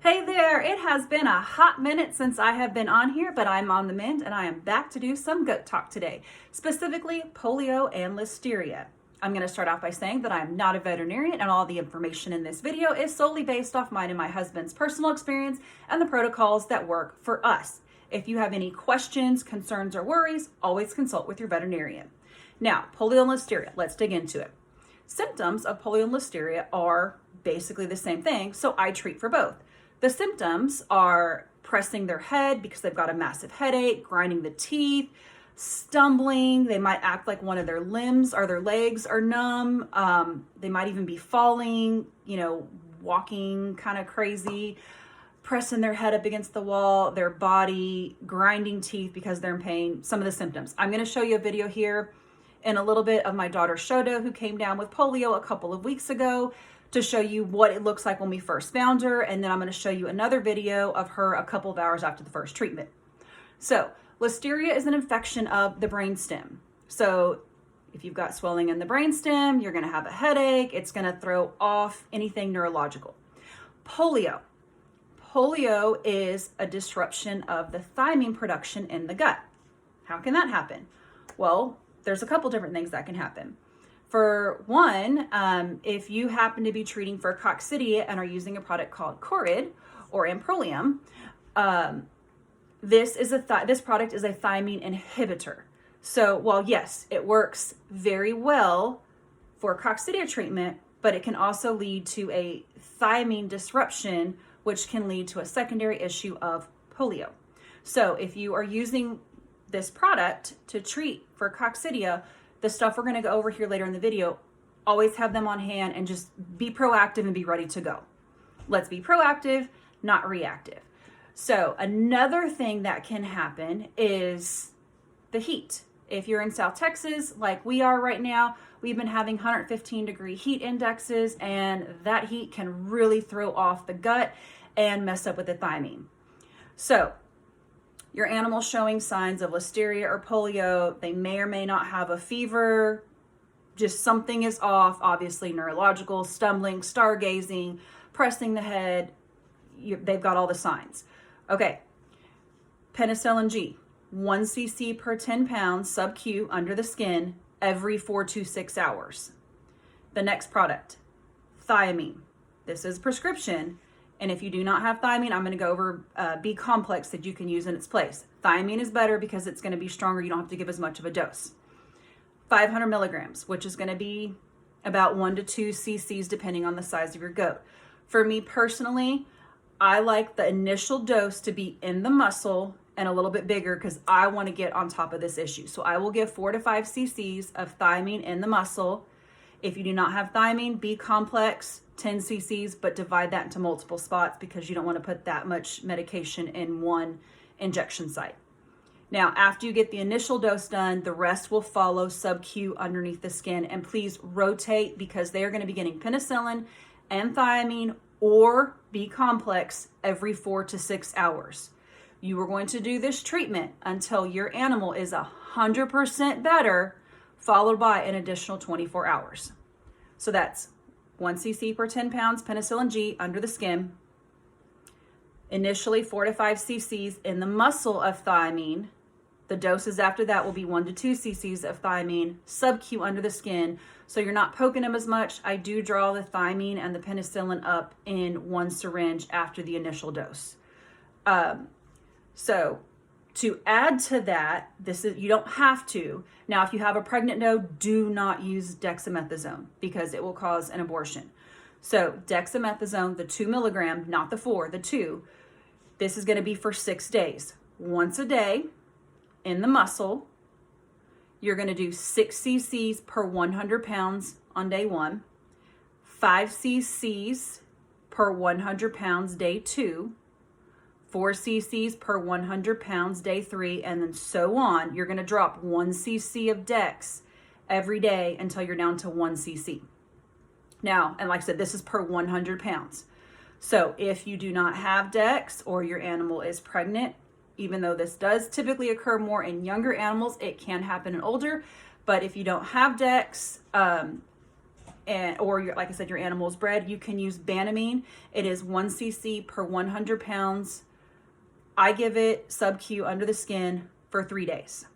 Hey there, it has been a hot minute since I have been on here, but I'm on the mend and I am back to do some goat talk today, specifically polio and listeria. I'm going to start off by saying that I'm not a veterinarian and all the information in this video is solely based off mine and my husband's personal experience and the protocols that work for us. If you have any questions, concerns, or worries, always consult with your veterinarian. Now, polio and listeria, let's dig into it. Symptoms of polio and listeria are basically the same thing, so I treat for both. The symptoms are pressing their head because they've got a massive headache, grinding the teeth, stumbling. They might act like one of their limbs or their legs are numb. They might even be falling, walking kind of crazy, pressing their head up against the wall, their body, grinding teeth because they're in pain. Some of the symptoms. I'm going to show you a video here in a little bit of my daughter Shoda, who came down with polio a couple of weeks ago, to show you what it looks like when we first found her. And then I'm going to show you another video of her a couple of hours after the first treatment. So listeria is an infection of the brainstem. So if you've got swelling in the brainstem, you're going to have a headache. It's going to throw off anything neurological. Polio is a disruption of the thiamine production in the gut. How can that happen? Well, there's a couple different things that can happen. For one, if you happen to be treating for coccidia and are using a product called Corid or Amprolium, this product is a thiamine inhibitor. So while yes, it works very well for coccidia treatment, but it can also lead to a thiamine disruption, which can lead to a secondary issue of polio. So if you are using this product to treat for coccidia, the stuff we're going to go over here later in the video, always have them on hand and just be proactive and be ready to go. Let's be proactive, not reactive. So another thing that can happen is the heat. If you're in South Texas, like we are right now, we've been having 115-degree heat indexes, and that heat can really throw off the gut and mess up with the thiamine. So your animal showing signs of listeria or polio, they may or may not have a fever, just something is off, obviously neurological, stumbling, stargazing, pressing the head, they've got all the signs. Okay, Penicillin G, 1 cc per 10 pounds sub-Q under the skin every 4 to 6 hours. The next product, thiamine. This is prescription. And if you do not have thiamine, I'm going to go over B complex that you can use in its place. Thiamine is better because it's going to be stronger. You don't have to give as much of a dose. 500 milligrams, which is going to be about 1 to 2 cc's depending on the size of your goat. For me personally, I like the initial dose to be in the muscle and a little bit bigger because I want to get on top of this issue. So I will give 4 to 5 cc's of thiamine in the muscle. If you do not have thiamine, B complex, 10 cc's, but divide that into multiple spots because you don't want to put that much medication in one injection site. Now, after you get the initial dose done, the rest will follow sub-Q underneath the skin. And please rotate because they are going to be getting penicillin and thiamine or B complex every 4 to 6 hours. You are going to do this treatment until your animal is 100% better, followed by an additional 24 hours. So that's 1 cc per 10 pounds penicillin G under the skin. Initially 4 to 5 cc's in the muscle of thiamine. The doses after that will be 1 to 2 cc's of thiamine sub-Q under the skin. So you're not poking them as much. I do draw the thiamine and the penicillin up in one syringe after the initial dose. So to add to that, you don't have to. Now, if you have a pregnant doe, do not use dexamethasone because it will cause an abortion. So dexamethasone, the 2 milligram, not the 4, the 2, this is going to be for 6 days. Once a day in the muscle, you're going to do 6 cc's per 100 pounds on day 1, 5 cc's per 100 pounds day 2, 4 cc's per 100 pounds day 3, and then so on. You're going to drop 1 cc of dex every day until you're down to 1 cc. Now, and like I said, this is per 100 pounds. So if you do not have dex or your animal is pregnant, even though this does typically occur more in younger animals, it can happen in older. But if you don't have dex, or like I said, your animal's bred, you can use banamine. It is 1 cc per 100 pounds. I give it sub-Q under the skin for 3 days.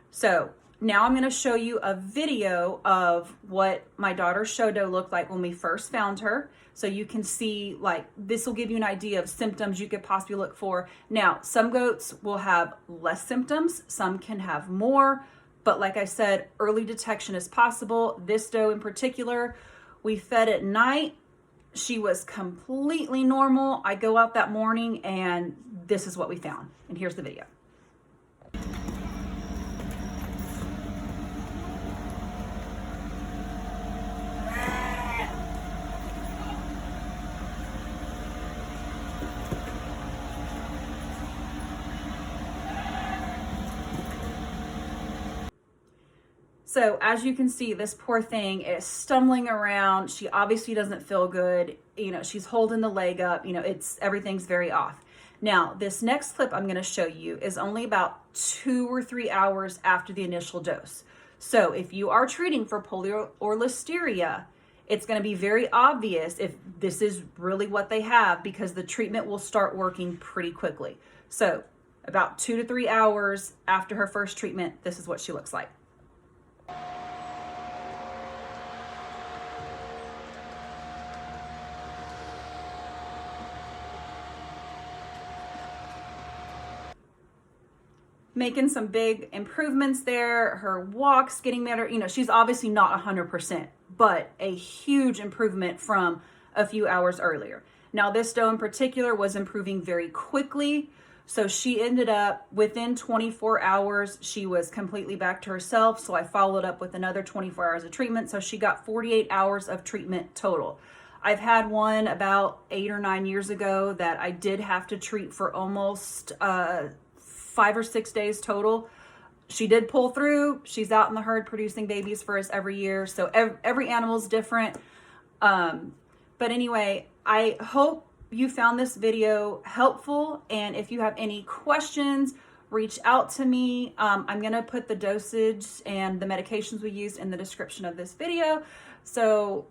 So now I'm going to show you a video of what my daughter's show doe looked like when we first found her. So you can see, like, this will give you an idea of symptoms you could possibly look for. Now, some goats will have less symptoms, some can have more, but like I said, early detection is possible. This doe in particular, we fed at night. She was completely normal. I go out that morning and this is what we found. And here's the video. So as you can see, this poor thing is stumbling around. She obviously doesn't feel good. You know, she's holding the leg up. You know, everything's very off. Now, this next clip I'm going to show you is only about 2 or 3 hours after the initial dose. So if you are treating for polio or listeria, it's going to be very obvious if this is really what they have, because the treatment will start working pretty quickly. So about 2 to 3 hours after her first treatment, this is what she looks like. Making some big improvements there. Her walk's getting better. You know, she's obviously not 100%, but a huge improvement from a few hours earlier. Now, this doe in particular was improving very quickly. So she ended up, within 24 hours, she was completely back to herself. So I followed up with another 24 hours of treatment. So she got 48 hours of treatment total. I've had one about 8 or 9 years ago that I did have to treat for almost 5 or 6 days total. She did pull through. She's out in the herd producing babies for us every year. So every animal is different. But anyway, I hope you found this video helpful. And if you have any questions, reach out to me. I'm going to put the dosage and the medications we used in the description of this video. So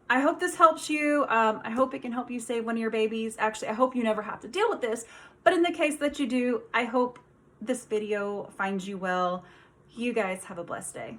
I hope this helps you. I hope it can help you save one of your babies. Actually, I hope you never have to deal with this. But in the case that you do, I hope this video finds you well. You guys have a blessed day.